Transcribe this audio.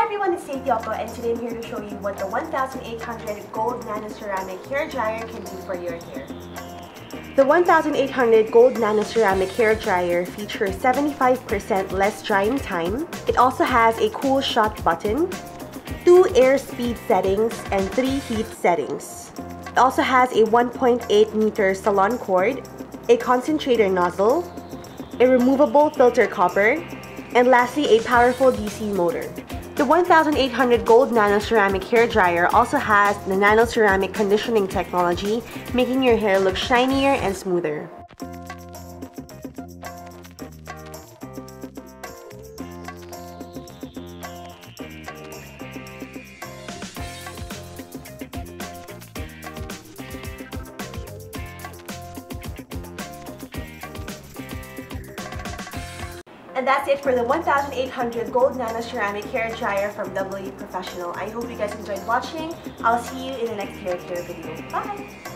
everyone, it's Saytioco, and today I'm here to show you what the 1800 Gold Nano Ceramic Hair Dryer can do for your hair. The 1800 Gold Nano Ceramic Hair Dryer features 75% less drying time. It also has a cool shot button, 2 air speed settings, and 3 heat settings. It also has a 1.8 meter salon cord, a concentrator nozzle, a removable filter copper, and lastly a powerful DC motor. The 1800 Gold Nano Ceramic Hair Dryer also has the Nano Ceramic Conditioning technology, making your hair look shinier and smoother. And that's it for the 1800 Gold Nano Ceramic Hair Dryer from W Professional. I hope you guys enjoyed watching. I'll see you in the next hair care video. Bye!